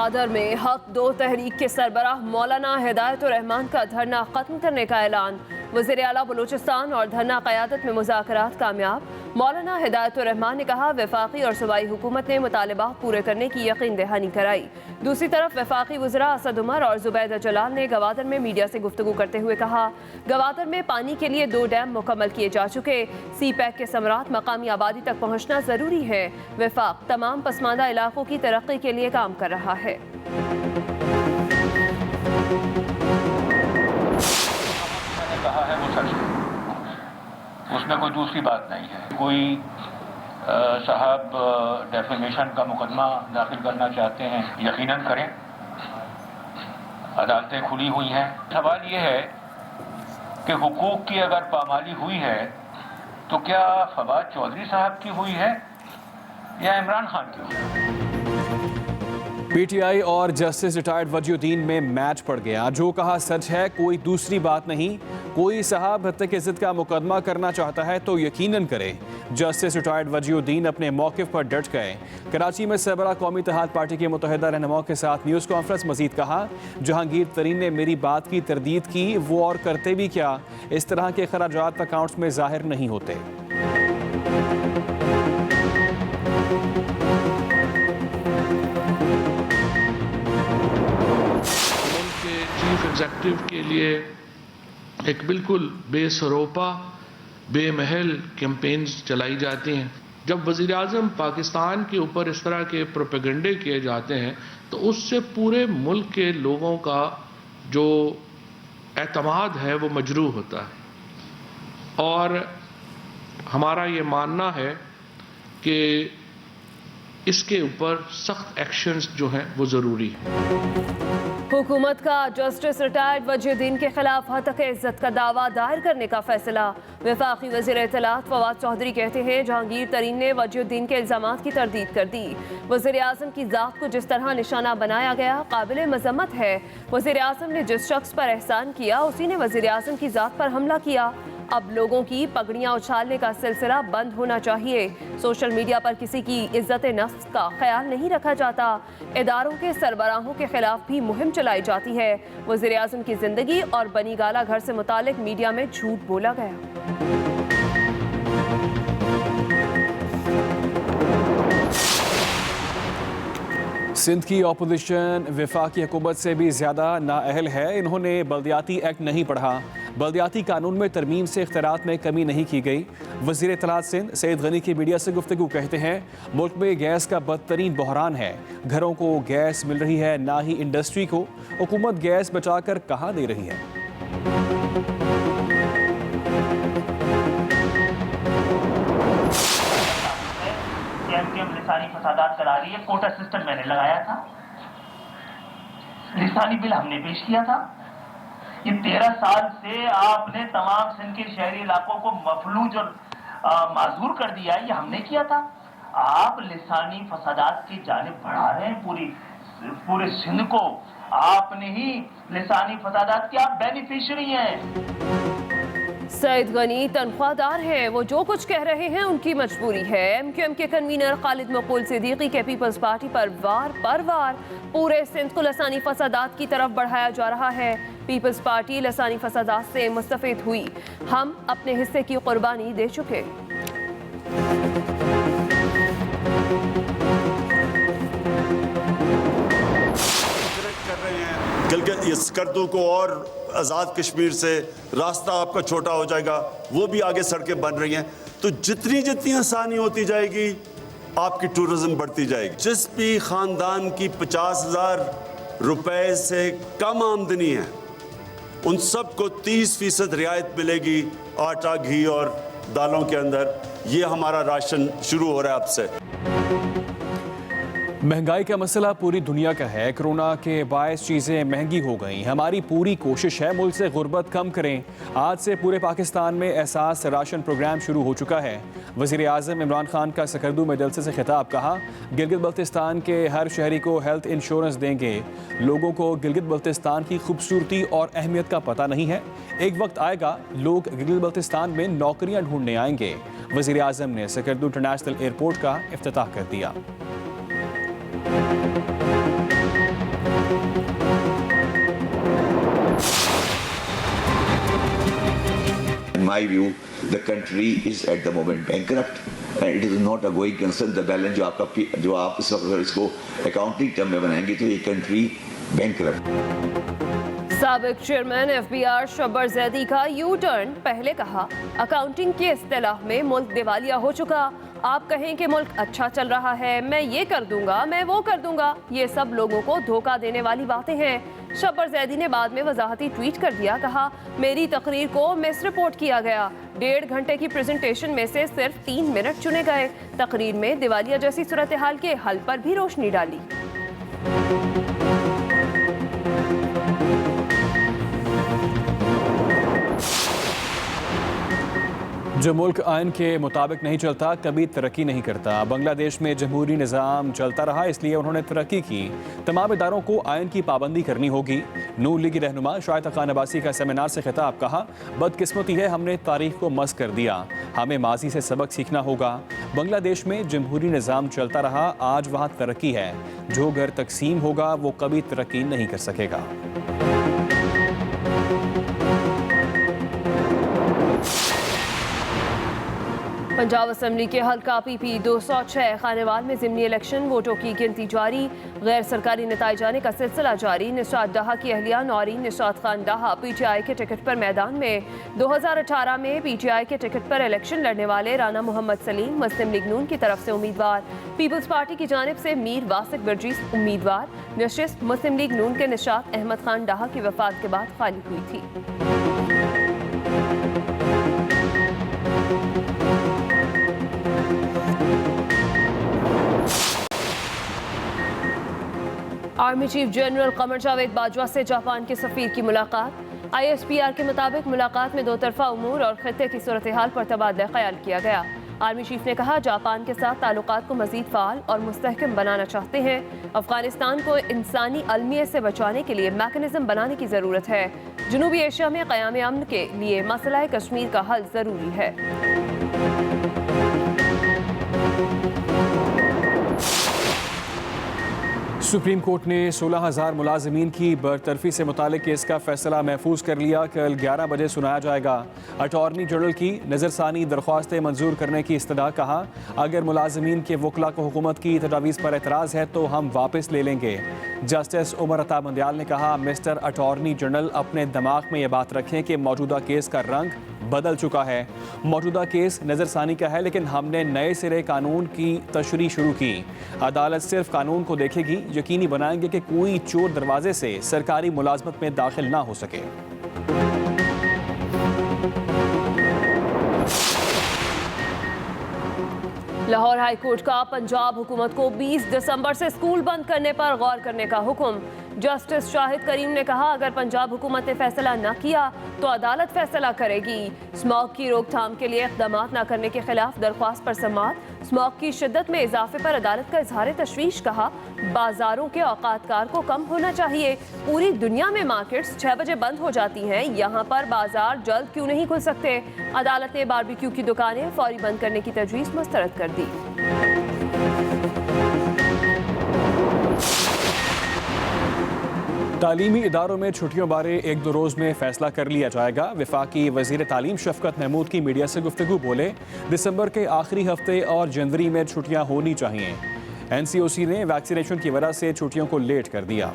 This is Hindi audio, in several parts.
गवादर में हक दो तहरीक के सरबराह मौलाना हिदायतुर रहमान का धरना खत्म करने का ऐलान। वज़ीर आला बलूचिस्तान और धरना क़यादत में मुज़ाकरात कामयाब। मौलाना हिदायतुर रहमान ने कहा, वफाकी और सूबाई हुकूमत ने मुतालबा पूरे करने की यकीन दहानी कराई। दूसरी तरफ वफाकी वज़रा असद उमर और जुबैदा जलाल ने गवादर में मीडिया से गुफ्तगू करते हुए कहा, गवादर में पानी के लिए 2 डैम मुकम्मल किए जा चुके। सी पैक के समरात मकामी आबादी तक पहुँचना ज़रूरी है। वफाक तमाम पसमानदा इलाकों की तरक्की के लिए काम कर रहा है। कहा है वो सच है, उसमें कोई दूसरी बात नहीं है। कोई साहब डेफेमेशन का मुकदमा दाखिल करना चाहते हैं, यकीनन करें, अदालतें खुली हुई हैं। सवाल ये है कि हुकूक की अगर पामाली हुई है तो क्या फवाद चौधरी साहब की हुई है या इमरान खान की हुई है? पीटीआई और जस्टिस रिटायर्ड वजीउद्दीन में मैच पड़ गया। जो कहा सच है, कोई दूसरी बात नहीं। कोई साहब हत्या की इज्जत का मुकदमा करना चाहता है तो यकीनन करे। जस्टिस रिटायर्ड वजीउद्दीन अपने मौक़िफ़ पर डट गए। कराची में सरबराह कौमी इत्तेहाद पार्टी के मुतहदा रहनुमाओं के साथ न्यूज़ कॉन्फ्रेंस। मजीद कहा, जहांगीर तरीन ने मेरी बात की तरदीद की, वो और करते भी क्या, इस तरह के खराजात अकाउंट्स में जाहिर नहीं होते। चीफ एग्जीक्यूटिव के लिए एक बिल्कुल बेसरोपा बेमहल कैंपेन्स चलाई जाती हैं। जब वज़ीर आज़म पाकिस्तान के ऊपर इस तरह के प्रोपेगेंडे किए जाते हैं तो उससे पूरे मुल्क के लोगों का जो एतमाद है वो मजरूह होता है। और हमारा ये मानना है कि इसके ऊपर सख्त एक्शंस जो हैं वो ज़रूरी है। हुकूमत का जस्टिस रिटायर्ड वजीउद्दीन के खिलाफ हत्या इज्जत का दावा दायर करने का फैसला। वफाकी वज़ीर इत्तलात फवाद चौधरी कहते हैं, जहांगीर तरीन ने वजीउद्दीन के इल्ज़ामात की तरदीद कर दी। वज़ीर आज़म की ज़ात को जिस तरह निशाना बनाया गया काबिल मज़म्मत है। वज़ीर आज़म ने जिस शख्स पर एहसान किया उसी ने वज़ीर आज़म की ज़ात पर हमला किया। अब लोगों की पगड़ियाँ उछालने का सिलसिला बंद होना चाहिए। सोशल मीडिया पर किसी की इज्जत नफ्स का ख्याल नहीं रखा जाता। इदारों के सरबराहों के खिलाफ भी मुहिम चलाई जाती है। वज़ीर आज़म की जिंदगी और बनी गाला घर से मुतालिक मीडिया में झूठ बोला गया। सिंध की अपोजिशन वफाकी हुकूमत से भी ज़्यादा नाअहल है। इन्होंने बल्दियाती एक्ट नहीं पढ़ा। बल्दियाती कानून में तरमीम से इख्तियारात में कमी नहीं की गई। वज़ीर इत्तलात सिंध सईद गनी की मीडिया से गुफ्तगू कहते हैं, मुल्क में गैस का बदतरीन बहरान है। घरों को गैस मिल रही है, ना ही इंडस्ट्री को। हुकूमत गैस बचाकर कहाँ दे रही है? लिसानी फसादात करा रही है। कोटा सिस्टम मैंने लगाया था, लिसानी बिल हमने पेश किया था। ये 13 साल से आपने तमाम सिंध के शहरी इलाकों को मफलूज और माजूर कर दिया, ये हमने किया था। आप लिसानी फसादात की जानिब बढ़ा रहे हैं पूरे सिंध को। आपने ही लिसानी फसादात के आप बेनिफिशियरी हैं। सईद गनी तनख्वाहदार हैं, वो जो कुछ कह रहे हैं उनकी मजबूरी है। MQM के कन्वीनर खालिद मकबूल सिद्दीकी के पीपल्स पार्टी पर वार पूरे सिंध को लसानी फसादात की तरफ बढ़ाया जा रहा है। पीपल्स पार्टी लसानी फसादात से मुस्तफीद हुई। हम अपने हिस्से की कुर्बानी दे चुके। इस करतू को और आज़ाद कश्मीर से रास्ता आपका छोटा हो जाएगा, वो भी आगे सड़कें बन रही हैं। तो जितनी जितनी आसानी होती जाएगी आपकी टूरिज्म बढ़ती जाएगी। जिस भी ख़ानदान की 50,000 रुपए से कम आमदनी है उन सबको 30% रियायत मिलेगी आटा, घी और दालों के अंदर। ये हमारा राशन शुरू हो रहा है अब से। महंगाई का मसला पूरी दुनिया का है। कोरोना के बायस चीज़ें महंगी हो गई। हमारी पूरी कोशिश है मुल्क से गुर्बत कम करें। आज से पूरे पाकिस्तान में एहसास राशन प्रोग्राम शुरू हो चुका है। वज़ीर आज़म इमरान खान का सकरदू में जलसे से खिताब। कहा, गिलगित बल्तिस्तान के हर शहरी को हेल्थ इंश्योरेंस देंगे। लोगों को गिलगित बल्तिस्तान की खूबसूरती और अहमियत का पता नहीं है। एक वक्त आएगा लोग गिलगित बल्तिस्तान में नौकरियाँ ढूंढने आएंगे। वज़ीर आज़म ने सकरदू इंटरनेशनल एयरपोर्ट का इफ्तिताह कर दिया। my view, the country is at the moment bankrupt. And it is not a going concern. The balance जो आप इस वक्त इसको अकाउंटिंग टर्म में बनाएंगे तो ये कंट्री बैंकरप्ट। साबिक चेयरमैन FBR शब्बर जैदी का यू टर्न। पहले कहा अकाउंटिंग की इस्तिलाह में मुल्क दिवालिया हो चुका, आप कहें कि मुल्क अच्छा चल रहा है, मैं ये कर दूंगा, मैं वो कर दूंगा, ये सब लोगों को धोखा देने वाली बातें हैं। शब्बर जैदी ने बाद में वजाहती ट्वीट कर दिया, कहा मेरी तकरीर को मिस रिपोर्ट किया गया, 1.5 घंटे की प्रेजेंटेशन में से सिर्फ 3 मिनट चुने गए। तकरीर में दिवालिया जैसी सूरत हाल के हल पर भी रोशनी डाली। जो मुल्क आइन के मुताबिक नहीं चलता कभी तरक्की नहीं करता। बांग्लादेश में जमहूरी निज़ाम चलता रहा, इसलिए उन्होंने तरक्की की। तमाम इदारों को आइन की पाबंदी करनी होगी। नून लीगी रहनुमा शाहिद खान अब्बासी का सेमिनार से खिताब, कहा बदकिस्मती है हमने तारीख को मस कर दिया, हमें माजी से सबक सीखना होगा। बांग्लादेश में जमहूरी निज़ाम चलता रहा, आज वहाँ तरक्की है। जो घर तकसीम होगा वो कभी तरक्की नहीं कर सकेगा। पंजाब असम्बली के हल्का PP 206 खानेवाल में ज़िमनी इलेक्शन, वोटों की गिनती जारी, गैर सरकारी नताइज आने का सिलसिला जारी। निशात डाहा की अहलिया नौरीन निशात खान डाहा PTI के टिकट पर मैदान में। 2018 में PTI के टिकट पर इलेक्शन लड़ने वाले राना मोहम्मद सलीम मुस्लिम लीग नून की तरफ से उम्मीदवार, पीपल्स पार्टी की जानिब से मीर वासिक बर्जीस उम्मीदवार। नशिस्त मुस्लिम लीग नून के निशात अहमद खान डाहा की वफात के बाद खाली हुई थी। Army chief general Qamar Javed Bajwa से जापान के सफीर की मुलाकात। ISPR के मुताबिक मुलाकात में दो तरफा उमूर और खित्ते की सूरत हाल पर तबादला ख्याल किया गया। आर्मी चीफ ने कहा जापान के साथ ताल्लुकात को मजीद फाल और मुस्तहकम बनाना चाहते हैं। अफगानिस्तान को इंसानी अलमियत से बचाने के लिए मैकेनिज्म बनाने की ज़रूरत है। जनूबी एशिया में क़याम अमन के लिए मसला कश्मीर का हल ज़रूरी है। सुप्रीम कोर्ट ने 16,000 मुलाजमीन की बरतरफी से मुतालिक केस का फैसला महफूज कर लिया। कल 11 बजे सुनाया जाएगा। अटॉर्नी जनरल की नज़रसानी दरख्वास्तें मंजूर करने की इस्तदा, कहा अगर मुलाजमीन के वकला को हुकूमत की तजावीज़ पर एतराज़ है तो हम वापस ले लेंगे। जस्टिस उमर अता बंदयाल ने कहा मिस्टर अटॉर्नी जनरल अपने दिमाग में ये बात रखें कि मौजूदा केस का रंग बदल चुका है। मौजूदा केस नज़रसानी का है, लेकिन हमने नए सिरे कानून की तशरीह शुरू की। अदालत सिर्फ कानून को देखेगी, यकीनी बनाएंगे कि कोई चोर दरवाजे से सरकारी मुलाजमत में दाखिल ना हो सके। लाहौर हाई कोर्ट का पंजाब हुकूमत को 20 दिसंबर से स्कूल बंद करने पर गौर करने का हुक्म। जस्टिस शाहिद करीम ने कहा अगर पंजाब हुकूमत ने फैसला न किया तो अदालत फैसला करेगी। स्मॉग की रोकथाम के लिए इक़दाम न करने के खिलाफ दरख्वास्त पर समाअत। स्मॉग की शिद्दत में इजाफे पर अदालत का इजहार तशवीश, कहा बाजारों के औकातकार को कम होना चाहिए। पूरी दुनिया में मार्केट्स 6 बजे बंद हो जाती हैं, यहाँ पर बाजार जल्द क्यों नहीं खुल सकते। अदालत ने बारबेक्यू की दुकानें फौरी बंद करने की तजवीज़ मुस्तरद कर दी। तालीमी इदारों में छुट्टियों बारे 1-2 रोज़ में फैसला कर लिया जाएगा। वफाकी वज़ीर तालीम शफ़कत महमूद की मीडिया से गुफ्तगू, बोले दिसंबर के आखिरी हफ्ते और जनवरी में छुट्टियां होनी चाहिए। NCOC ने वैक्सीनेशन की वजह से छुट्टियों को लेट कर दिया।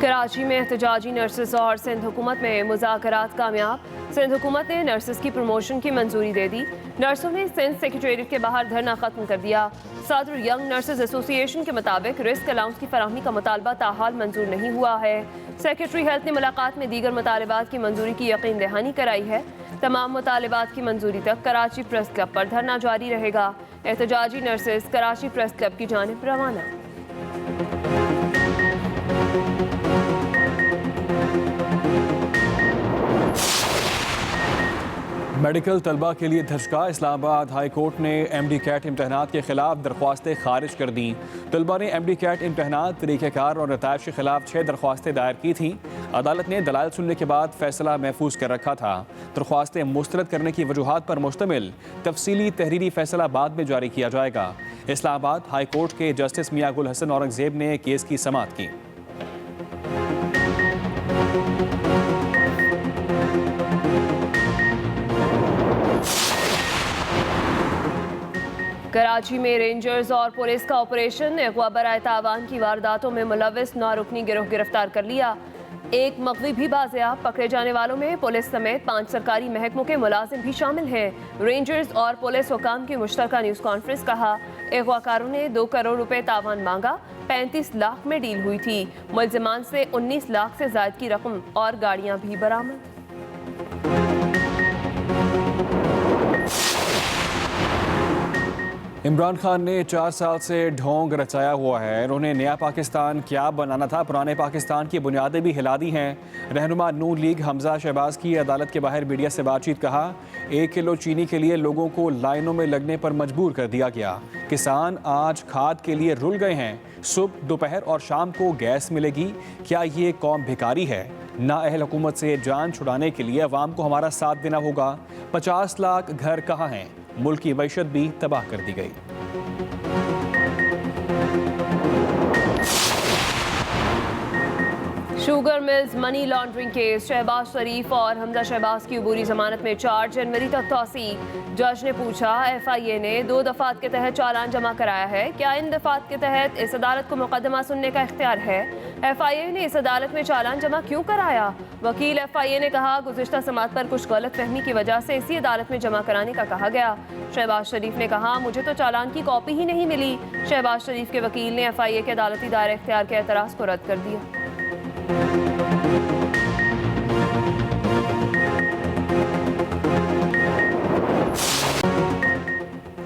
कराची में एहतजाजी नर्सेस और सिंध हुकूमत में मुज़ाकरात कामयाब। सिंध हुकूमत ने नर्सेस की प्रमोशन की मंजूरी दे दी। नर्सों ने सिंध सेक्रेटेरिएट के बाहर धरना खत्म कर दिया। सदर यंग नर्सेस एसोसिएशन के मुताबिक रिस्क अलाउंस की फराहमी का मुतालबा ताहाल मंजूर नहीं हुआ है। सेक्रेटरी हेल्थ ने मुलाकात में दीगर मुतालबात की मंजूरी की यकीन दहानी कराई है। तमाम मुतालबात की मंजूरी तक कराची प्रेस क्लब पर धरना जारी रहेगा। एहतजाजी नर्सेस कराची प्रेस क्लब की जानिब रवाना। मेडिकल तलबा के लिए धचका। इस्लामाबाद हाई कोर्ट ने MD कैट इम्तहानात के खिलाफ दरख्वास्तें खारिज कर दी। तलबा ने MD कैट इम्तहानात, तरीक़ेकार और नताइज के खिलाफ 6 दरख्वास्तें दायर की थीं। अदालत ने दलाइल सुनने के बाद फैसला महफूज कर रखा था। दरख्वास्तें मुस्तरद करने की वजूहात पर मुश्तमिल तफसीली तहरीरी फैसला बाद में जारी किया जाएगा। इस्लामाबाद हाई कोर्ट के जस्टिस मियां गुल हसन औरंगजेब ने केस की समाअत की। कराची में रेंजर्स और पुलिस का ऑपरेशन, अगवा बराए तावान की वारदातों में मुलविस 9 रुकनी गिरोह गिरफ्तार कर लिया। एक मगवी भी बाजियाब। पकड़े जाने वालों में पुलिस समेत 5 सरकारी महकमों के मुलाजिम भी शामिल हैं। रेंजर्स और पुलिस हुकाम की मुश्तरका न्यूज़ कॉन्फ्रेंस कहा, अगवाकारों ने 2 करोड़ रुपए तावान मांगा, 35 लाख में डील हुई थी। मुल्जिमान से 19 लाख से ज्यादा की रकम और गाड़ियां भी बरामद। इमरान खान ने 4 साल से ढोंग रचाया हुआ है। उन्होंने नया पाकिस्तान क्या बनाना था, पुराने पाकिस्तान की बुनियादें भी हिला दी हैं। रहनुमा नून लीग हमजा शहबाज की अदालत के बाहर मीडिया से बातचीत, कहा 1 किलो चीनी के लिए लोगों को लाइनों में लगने पर मजबूर कर दिया गया। किसान आज खाद के लिए रुल गए हैं। सुबह, दोपहर और शाम को गैस मिलेगी। क्या ये कौम भिखारी है? नाअहल हुकूमत से जान छुड़ाने के लिए अवाम को हमारा साथ देना होगा। 50 लाख घर कहाँ हैं? मुल्क की मैशत भी तबाह कर दी गई। Sugar mills money laundering case, Shahbaz Sharif और हमजा शहबाज की अबूरी जमानत में 4 जनवरी तक तौसी। जज ने पूछा, FIA ने 2 दफात के तहत चालान जमा कराया है, क्या इन दफात के तहत इस अदालत को मुकदमा सुनने का इख्तियार है? FIA ने इस अदालत में चालान जमा क्यों कराया? वकील FIA ने कहा, गुज़िश्ता समात पर कुछ गलत फहमी की वजह से इसी अदालत में जमा कराने का कहा गया। शहबाज शरीफ ने कहा, मुझे तो चालान की कॉपी ही नहीं मिली। शहबाज शरीफ के वकील ने FIA के अदालती दायरे इख्तियार के एतराज़ को रद्द कर दिया।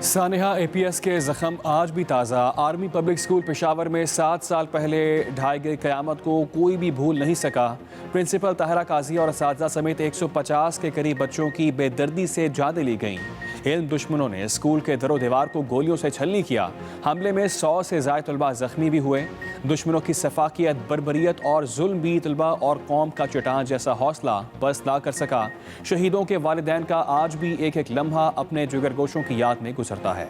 सानिहा APS के जख्म आज भी ताज़ा। आर्मी पब्लिक स्कूल पेशावर में 7 साल पहले ढाई गई क़यामत को कोई भी भूल नहीं सका। प्रिंसिपल ताहिरा काजी और असातिज़ा समेत 150 के करीब बच्चों की बेदर्दी से जानें ली गईं। इन दुश्मनों ने स्कूल के दरो दीवार को गोलियों से छलनी किया। हमले में 100 से ज़ायद तलबा जख्मी भी हुए। दुश्मनों की सफाकियत, बर्बरियत और जुल्म भी तलबा और कौम का चट्टान जैसा हौसला बस ना कर सका। शहीदों के वालिदैन का आज भी एक एक लम्हा अपने जिगरगोशों की याद में गुजरता है।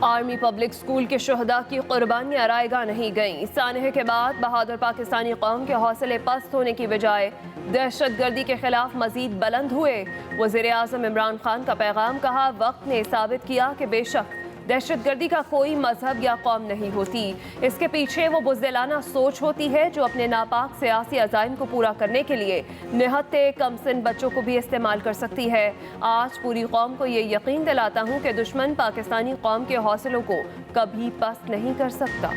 आर्मी पब्लिक स्कूल के शुहदा की कुर्बानियां रायगा नहीं गईं। सानह के बाद बहादुर पाकिस्तानी कौम के हौसले पस्त होने की बजाय दहशतगर्दी के खिलाफ मजीद बुलंद हुए। वज़ीर आज़म इमरान खान का पैगाम, कहा, वक्त ने साबित किया कि बेशक दहशतगर्दी का कोई मजहब या कौम नहीं होती, इसके पीछे वो बुज़दिलाना सोच होती है जो अपने नापाक सियासी अज़ाइम को पूरा करने के लिए निहत्ते कमसिन बच्चों को भी इस्तेमाल कर सकती है। आज पूरी कौम को ये यकीन दिलाता हूँ कि दुश्मन पाकिस्तानी कौम के हौसलों को कभी पस्त नहीं कर सकता।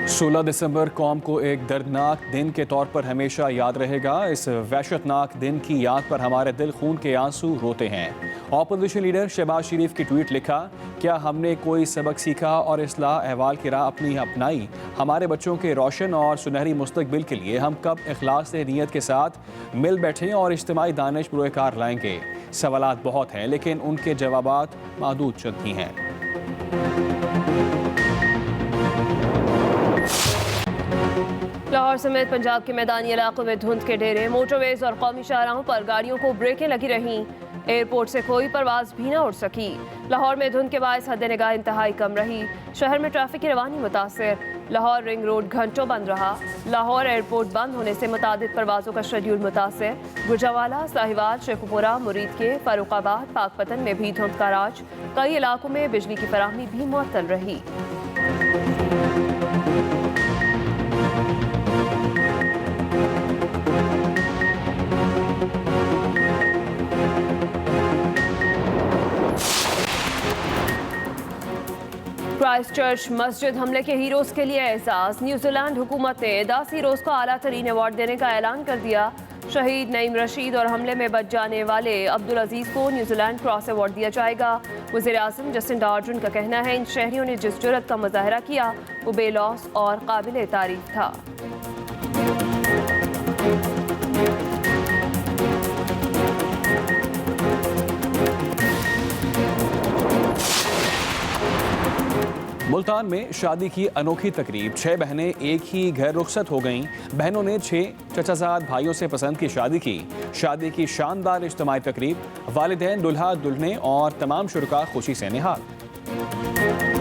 16 दिसंबर कौम को एक दर्दनाक दिन के तौर पर हमेशा याद रहेगा। इस वहशतनाक दिन की याद पर हमारे दिल खून के आंसू रोते हैं। ऑपोजिशन लीडर शहबाज शरीफ की ट्वीट लिखा, क्या हमने कोई सबक सीखा और इस्लाह अहवाल की राह अपनी अपनाई? हमारे बच्चों के रोशन और सुनहरी मुस्तकबिल के लिए हम कब इखलास नीयत के साथ मिल बैठें और इज्तिमाई दानिश पुरकार लाएंगे? सवालात बहुत हैं लेकिन उनके जवाबात महदूद चंद ही हैं। लाहौर समेत पंजाब के मैदानी इलाकों में धुंध के डेरे, मोटरवेज और कौमी शाहराहों पर गाड़ियों को ब्रेकें लगी रहीं। एयरपोर्ट से कोई परवाज भी ना उड़ सकी। लाहौर में धुंध के बायस हद निगाह इंतहाई कम रही। शहर में ट्रैफिक की रवानी मुतासिर। लाहौर रिंग रोड घंटों बंद रहा। लाहौर एयरपोर्ट बंद होने से मुतादिद परवाज़ों का शेड्यूल मुतासिर। गुजरावाला, साहिवाल, शेखुपुरा, मुरीद के, फारूकाबाद, पाकपतन में भी धुंध का राज। कई इलाकों में बिजली की फराहमी भी मुअत्तल रही। क्राइस्टचर्च मस्जिद हमले के हीरोज़ के लिए एजाज़। न्यूजीलैंड हुकूमत ने 10 हीरोज़ को आला तरीन अवार्ड देने का ऐलान कर दिया। शहीद नईम रशीद और हमले में बच जाने वाले अब्दुल अजीज़ को न्यूजीलैंड क्रॉस अवार्ड दिया जाएगा। वज़ीर आज़म जसिंडा आर्डर्न का कहना है, इन शहरियों ने जिस जुर्रत का मुजाहरा किया वो बेलौस और काबिल तारीफ था। मुल्तान में शादी की अनोखी तकरीब, 6 बहनें एक ही घर रुखसत हो गईं। बहनों ने 6 चचाजाद भाइयों से पसंद की शादी की। शादी की शानदार इज्तिमाई तकरीब, वालिदैन, दुल्हा दुल्हने और तमाम शुरका खुशी से निहाल।